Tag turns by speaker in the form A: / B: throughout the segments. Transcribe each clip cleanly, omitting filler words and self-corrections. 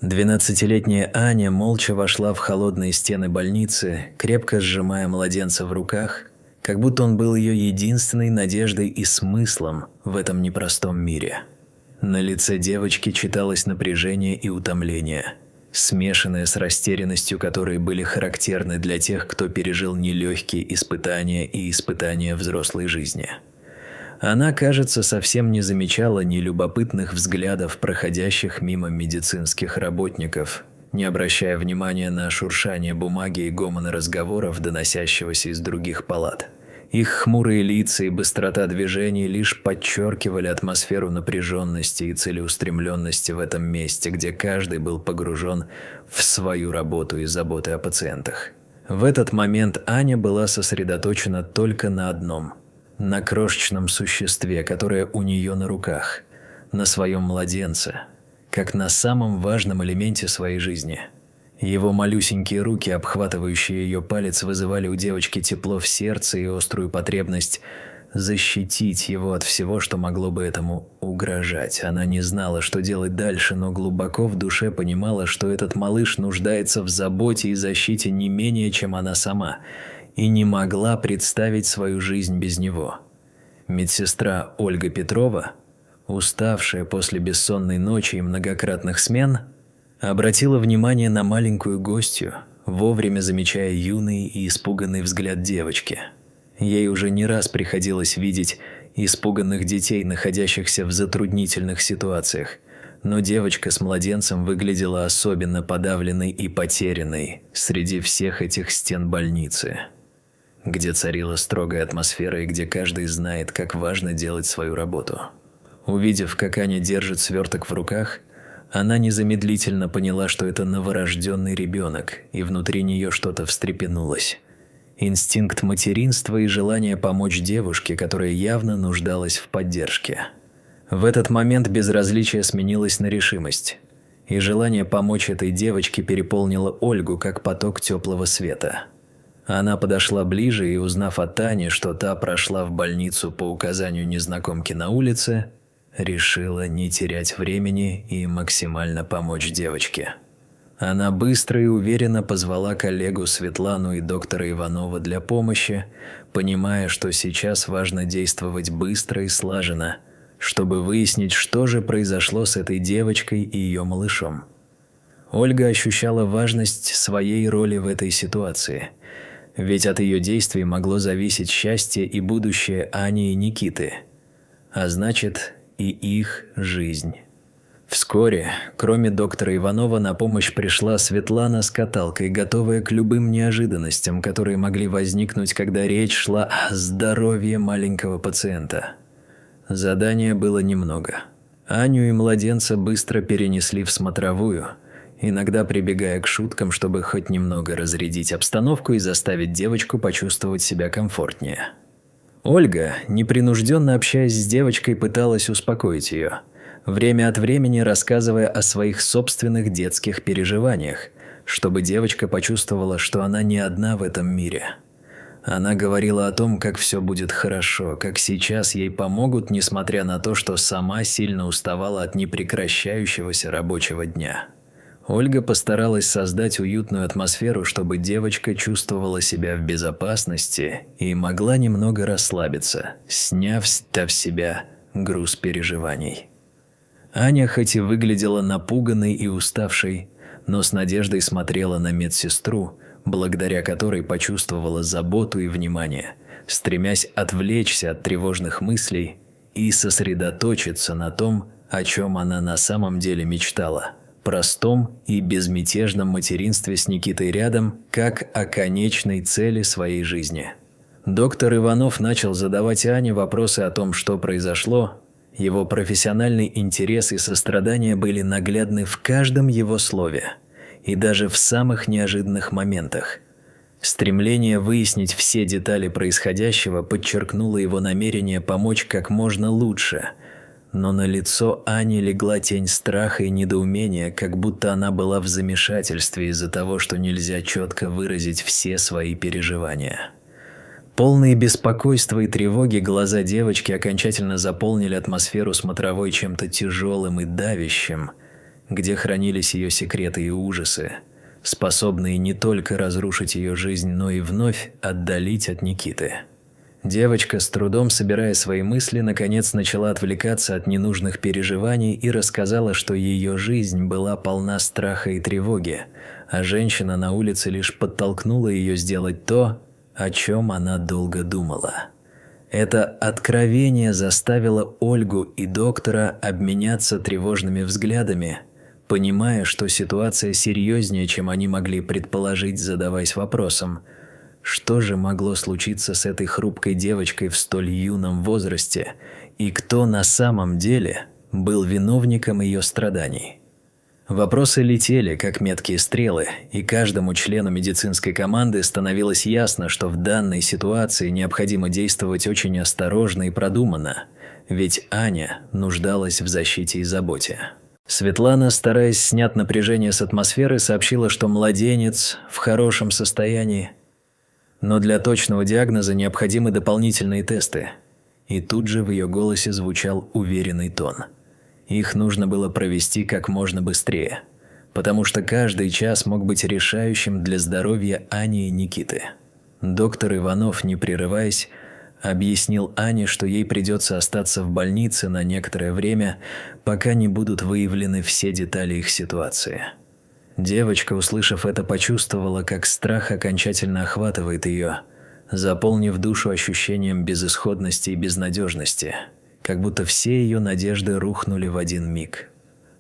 A: 12-летняя Аня молча вошла в холодные стены больницы, крепко сжимая младенца в руках, как будто он был ее единственной надеждой и смыслом в этом непростом мире. На лице девочки читалось напряжение и утомление, смешанное с растерянностью, которые были характерны для тех, кто пережил нелегкие испытания и испытания взрослой жизни. Она, кажется, совсем не замечала ни любопытных взглядов проходящих мимо медицинских работников, не обращая внимания на шуршание бумаги и гомон разговоров, доносящегося из других палат. Их хмурые лица и быстрота движений лишь подчеркивали атмосферу напряженности и целеустремленности в этом месте, где каждый был погружен в свою работу и заботы о пациентах. В этот момент Аня была сосредоточена только на одном – на крошечном существе, которое у нее на руках, на своем младенце, как на самом важном элементе своей жизни. Его малюсенькие руки, обхватывающие ее палец, вызывали у девочки тепло в сердце и острую потребность защитить его от всего, что могло бы этому угрожать. Она не знала, что делать дальше, но глубоко в душе понимала, что этот малыш нуждается в заботе и защите не менее, чем она сама, и не могла представить свою жизнь без него. Медсестра Ольга Петрова, уставшая после бессонной ночи и многократных смен, обратила внимание на маленькую гостью, вовремя замечая юный и испуганный взгляд девочки. Ей уже не раз приходилось видеть испуганных детей, находящихся в затруднительных ситуациях, но девочка с младенцем выглядела особенно подавленной и потерянной среди всех этих стен больницы, где царила строгая атмосфера и где каждый знает, как важно делать свою работу. Увидев, как Аня держит сверток в руках, она незамедлительно поняла, что это новорожденный ребенок, и внутри нее что-то встрепенулось. Инстинкт материнства и желание помочь девушке, которая явно нуждалась в поддержке. В этот момент безразличие сменилось на решимость, и желание помочь этой девочке переполнило Ольгу, как поток теплого света. Она подошла ближе и, узнав от Тани, что та прошла в больницу по указанию незнакомки на улице, решила не терять времени и максимально помочь девочке. Она быстро и уверенно позвала коллегу Светлану и доктора Иванова для помощи, понимая, что сейчас важно действовать быстро и слаженно, чтобы выяснить, что же произошло с этой девочкой и ее малышом. Ольга ощущала важность своей роли в этой ситуации, ведь от ее действий могло зависеть счастье и будущее Ани и Никиты, а значит и их жизнь. Вскоре, кроме доктора Иванова, на помощь пришла Светлана с каталкой, готовая к любым неожиданностям, которые могли возникнуть, когда речь шла о здоровье маленького пациента. Задания было немного. Аню и младенца быстро перенесли в смотровую, иногда прибегая к шуткам, чтобы хоть немного разрядить обстановку и заставить девочку почувствовать себя комфортнее. Ольга, непринужденно общаясь с девочкой, пыталась успокоить ее, время от времени рассказывая о своих собственных детских переживаниях, чтобы девочка почувствовала, что она не одна в этом мире. Она говорила о том, как все будет хорошо, как сейчас ей помогут, несмотря на то, что сама сильно уставала от непрекращающегося рабочего дня. Ольга постаралась создать уютную атмосферу, чтобы девочка чувствовала себя в безопасности и могла немного расслабиться, сняв с себя груз переживаний. Аня хоть и выглядела напуганной и уставшей, но с надеждой смотрела на медсестру, благодаря которой почувствовала заботу и внимание, стремясь отвлечься от тревожных мыслей и сосредоточиться на том, о чем она на самом деле мечтала – простом и безмятежном материнстве с Никитой рядом, как о конечной цели своей жизни. Доктор Иванов начал задавать Ане вопросы о том, что произошло. Его профессиональный интерес и сострадание были наглядны в каждом его слове и даже в самых неожиданных моментах. Стремление выяснить все детали происходящего подчеркнуло его намерение помочь как можно лучше, но на лицо Ани легла тень страха и недоумения, как будто она была в замешательстве из-за того, что нельзя четко выразить все свои переживания. Полные беспокойства и тревоги глаза девочки окончательно заполнили атмосферу смотровой чем-то тяжелым и давящим, где хранились ее секреты и ужасы, способные не только разрушить ее жизнь, но и вновь отдалить от Никиты. Девочка, с трудом собирая свои мысли, наконец начала отвлекаться от ненужных переживаний и рассказала, что ее жизнь была полна страха и тревоги, а женщина на улице лишь подтолкнула ее сделать то, о чем она долго думала. Это откровение заставило Ольгу и доктора обменяться тревожными взглядами, понимая, что ситуация серьезнее, чем они могли предположить, задаваясь вопросом, что же могло случиться с этой хрупкой девочкой в столь юном возрасте, и кто на самом деле был виновником ее страданий. Вопросы летели, как меткие стрелы, и каждому члену медицинской команды становилось ясно, что в данной ситуации необходимо действовать очень осторожно и продуманно, ведь Аня нуждалась в защите и заботе. Светлана, стараясь снять напряжение с атмосферы, сообщила, что младенец в хорошем состоянии, но для точного диагноза необходимы дополнительные тесты. И тут же в ее голосе звучал уверенный тон. Их нужно было провести как можно быстрее, потому что каждый час мог быть решающим для здоровья Ани и Никиты. Доктор Иванов, не прерываясь, объяснил Ане, что ей придется остаться в больнице на некоторое время, пока не будут выявлены все детали их ситуации. Девочка, услышав это, почувствовала, как страх окончательно охватывает ее, заполнив душу ощущением безысходности и безнадежности, как будто все ее надежды рухнули в один миг.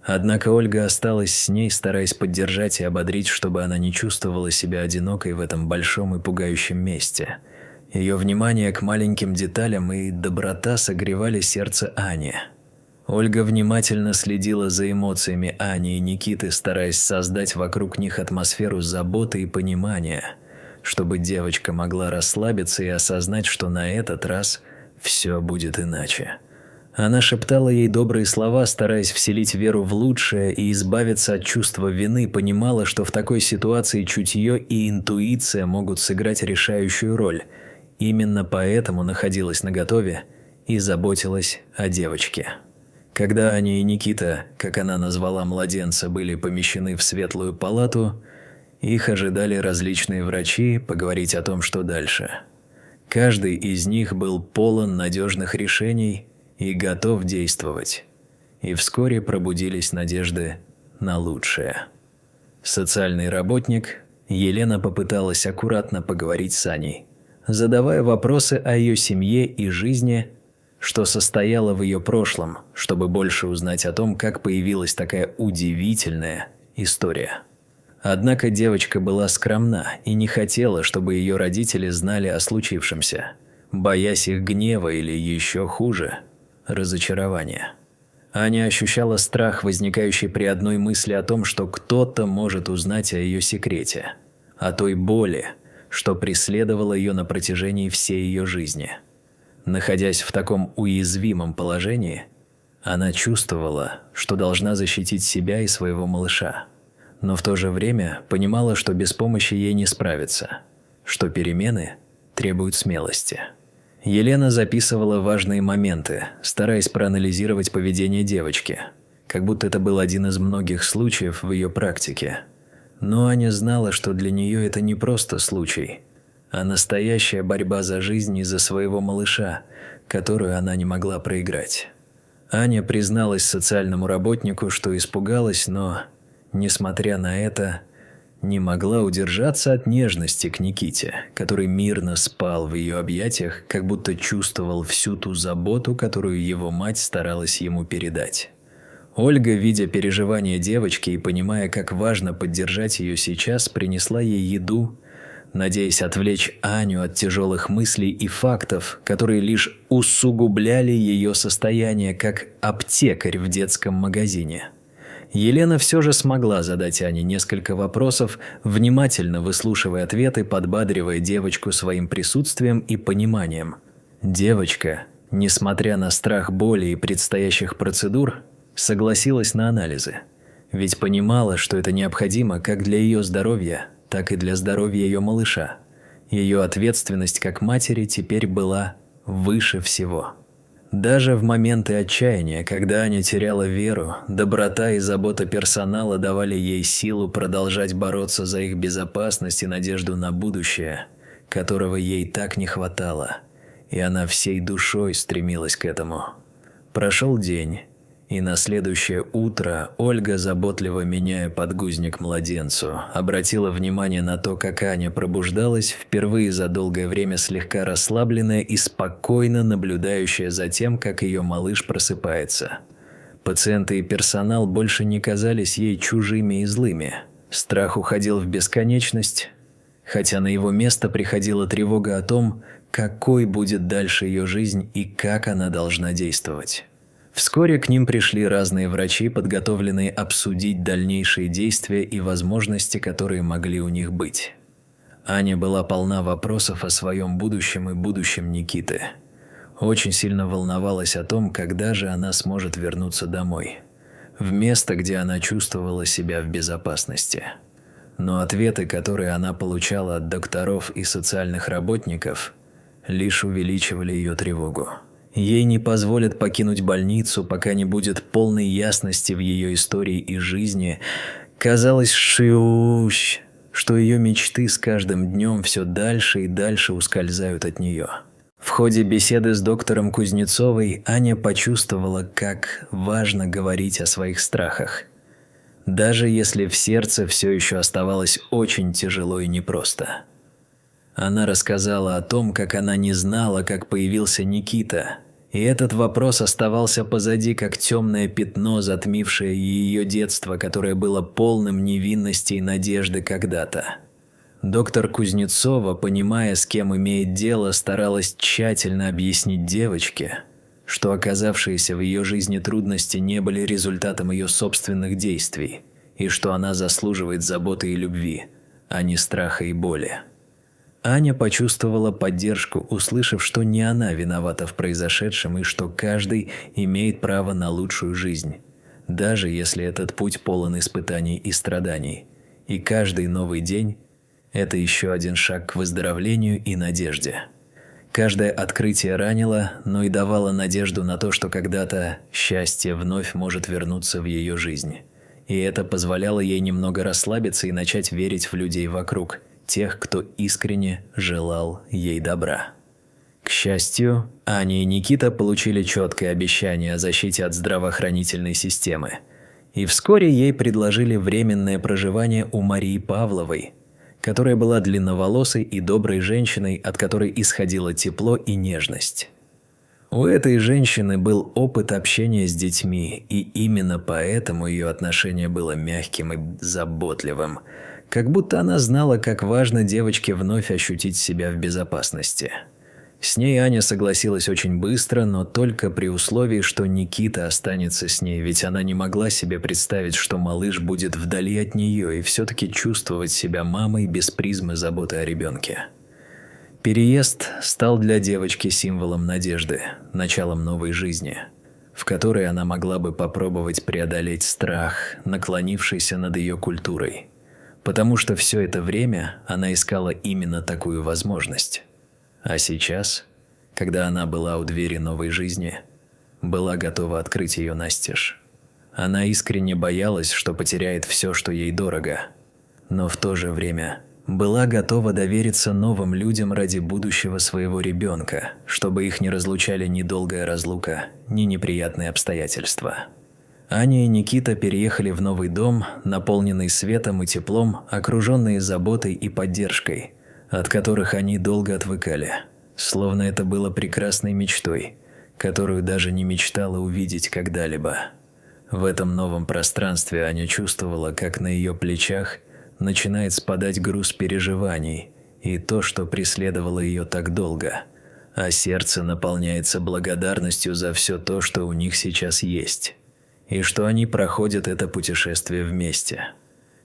A: Однако Ольга осталась с ней, стараясь поддержать и ободрить, чтобы она не чувствовала себя одинокой в этом большом и пугающем месте. Ее внимание к маленьким деталям и доброта согревали сердце Ани. Ольга внимательно следила за эмоциями Ани и Никиты, стараясь создать вокруг них атмосферу заботы и понимания, чтобы девочка могла расслабиться и осознать, что на этот раз все будет иначе. Она шептала ей добрые слова, стараясь вселить веру в лучшее и избавиться от чувства вины, понимала, что в такой ситуации чутье и интуиция могут сыграть решающую роль. Именно поэтому находилась наготове и заботилась о девочке. Когда Аня и Никита, как она назвала младенца, были помещены в светлую палату, их ожидали различные врачи поговорить о том, что дальше. Каждый из них был полон надежных решений и готов действовать. И вскоре пробудились надежды на лучшее. Социальный работник Елена попыталась аккуратно поговорить с Аней, задавая вопросы о ее семье и жизни, что состояло в ее прошлом, чтобы больше узнать о том, как появилась такая удивительная история. Однако девочка была скромна и не хотела, чтобы ее родители знали о случившемся, боясь их гнева или еще хуже – разочарования. Аня ощущала страх, возникающий при одной мысли о том, что кто-то может узнать о ее секрете, о той боли, что преследовало ее на протяжении всей ее жизни. Находясь в таком уязвимом положении, она чувствовала, что должна защитить себя и своего малыша, но в то же время понимала, что без помощи ей не справиться, что перемены требуют смелости. Елена записывала важные моменты, стараясь проанализировать поведение девочки, как будто это был один из многих случаев в ее практике. Но Аня знала, что для нее это не просто случай, а настоящая борьба за жизнь и за своего малыша, которую она не могла проиграть. Аня призналась социальному работнику, что испугалась, но, несмотря на это, не могла удержаться от нежности к Никите, который мирно спал в ее объятиях, как будто чувствовал всю ту заботу, которую его мать старалась ему передать. Ольга, видя переживания девочки и понимая, как важно поддержать ее сейчас, принесла ей еду, надеясь отвлечь Аню от тяжелых мыслей и фактов, которые лишь усугубляли ее состояние, как аптекарь в детском магазине. Елена все же смогла задать Ане несколько вопросов, внимательно выслушивая ответы, подбадривая девочку своим присутствием и пониманием. Девочка, несмотря на страх боли и предстоящих процедур, согласилась на анализы, ведь понимала, что это необходимо как для ее здоровья, так и для здоровья ее малыша. Ее ответственность как матери теперь была выше всего. Даже в моменты отчаяния, когда Аня теряла веру, доброта и забота персонала давали ей силу продолжать бороться за их безопасность и надежду на будущее, которого ей так не хватало, и она всей душой стремилась к этому. Прошел день, и на следующее утро Ольга, заботливо меняя подгузник младенцу, обратила внимание на то, как Аня пробуждалась, впервые за долгое время слегка расслабленная и спокойно наблюдающая за тем, как ее малыш просыпается. Пациенты и персонал больше не казались ей чужими и злыми. Страх уходил в бесконечность, хотя на его место приходила тревога о том, какой будет дальше ее жизнь и как она должна действовать. Вскоре к ним пришли разные врачи, подготовленные обсудить дальнейшие действия и возможности, которые могли у них быть. Аня была полна вопросов о своем будущем и будущем Никиты. Очень сильно волновалась о том, когда же она сможет вернуться домой, в место, где она чувствовала себя в безопасности. Но ответы, которые она получала от докторов и социальных работников, лишь увеличивали ее тревогу. Ей не позволят покинуть больницу, пока не будет полной ясности в ее истории и жизни. Казалось, что ее мечты с каждым днем все дальше и дальше ускользают от нее. В ходе беседы с доктором Кузнецовой Аня почувствовала, как важно говорить о своих страхах, даже если в сердце все еще оставалось очень тяжело и непросто. Она рассказала о том, как она не знала, как появился Никита, и этот вопрос оставался позади, как темное пятно, затмившее ее детство, которое было полным невинности и надежды когда-то. Доктор Кузнецова, понимая, с кем имеет дело, старалась тщательно объяснить девочке, что оказавшиеся в ее жизни трудности не были результатом ее собственных действий, и что она заслуживает заботы и любви, а не страха и боли. Аня почувствовала поддержку, услышав, что не она виновата в произошедшем и что каждый имеет право на лучшую жизнь, даже если этот путь полон испытаний и страданий. И каждый новый день – это еще один шаг к выздоровлению и надежде. Каждое открытие ранило, но и давало надежду на то, что когда-то счастье вновь может вернуться в ее жизнь. И это позволяло ей немного расслабиться и начать верить в людей вокруг – тех, кто искренне желал ей добра. К счастью, Аня и Никита получили четкое обещание о защите от здравоохранительной системы, и вскоре ей предложили временное проживание у Марии Павловой, которая была длинноволосой и доброй женщиной, от которой исходило тепло и нежность. У этой женщины был опыт общения с детьми, и именно поэтому ее отношение было мягким и заботливым, как будто она знала, как важно девочке вновь ощутить себя в безопасности. С ней Аня согласилась очень быстро, но только при условии, что Никита останется с ней, ведь она не могла себе представить, что малыш будет вдали от нее и все-таки чувствовать себя мамой без призмы заботы о ребенке. Переезд стал для девочки символом надежды, началом новой жизни, в которой она могла бы попробовать преодолеть страх, наклонившийся над ее культурой. Потому что все это время она искала именно такую возможность. А сейчас, когда она была у двери новой жизни, была готова открыть ее настежь. Она искренне боялась, что потеряет все, что ей дорого, но в то же время была готова довериться новым людям ради будущего своего ребенка, чтобы их не разлучали ни долгая разлука, ни неприятные обстоятельства. Аня и Никита переехали в новый дом, наполненный светом и теплом, окруженные заботой и поддержкой, от которых они долго отвыкали, словно это было прекрасной мечтой, которую даже не мечтала увидеть когда-либо. В этом новом пространстве Аня чувствовала, как на ее плечах начинает спадать груз переживаний и то, что преследовало ее так долго, а сердце наполняется благодарностью за все то, что у них сейчас есть. И что они проходят это путешествие вместе.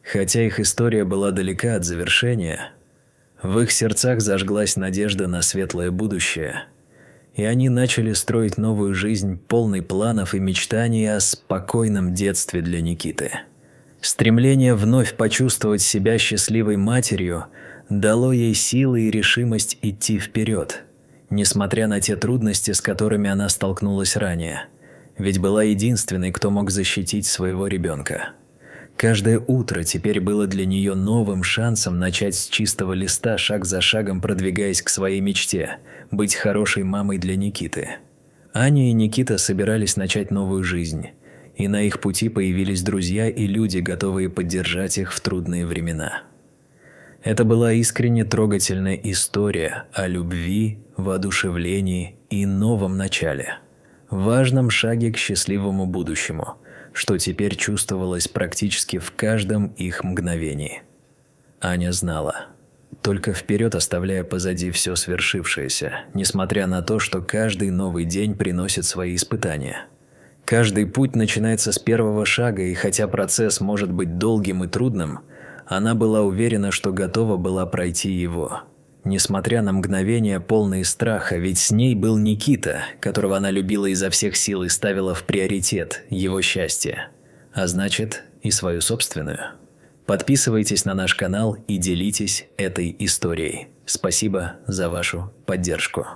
A: Хотя их история была далека от завершения, в их сердцах зажглась надежда на светлое будущее, и они начали строить новую жизнь, полной планов и мечтаний о спокойном детстве для Никиты. Стремление вновь почувствовать себя счастливой матерью дало ей силы и решимость идти вперед, несмотря на те трудности, с которыми она столкнулась ранее, ведь была единственной, кто мог защитить своего ребенка. Каждое утро теперь было для нее новым шансом начать с чистого листа, шаг за шагом продвигаясь к своей мечте – быть хорошей мамой для Никиты. Аня и Никита собирались начать новую жизнь, и на их пути появились друзья и люди, готовые поддержать их в трудные времена. Это была искренне трогательная история о любви, воодушевлении и новом начале, важном шаге к счастливому будущему, что теперь чувствовалось практически в каждом их мгновении. Аня знала, только вперед оставляя позади все свершившееся, несмотря на то, что каждый новый день приносит свои испытания. Каждый путь начинается с первого шага, и хотя процесс может быть долгим и трудным, она была уверена, что готова была пройти его. Несмотря на мгновения, полные страха, ведь с ней был Никита, которого она любила изо всех сил и ставила в приоритет его счастье, а значит и свою собственную. Подписывайтесь на наш канал и делитесь этой историей. Спасибо за вашу поддержку.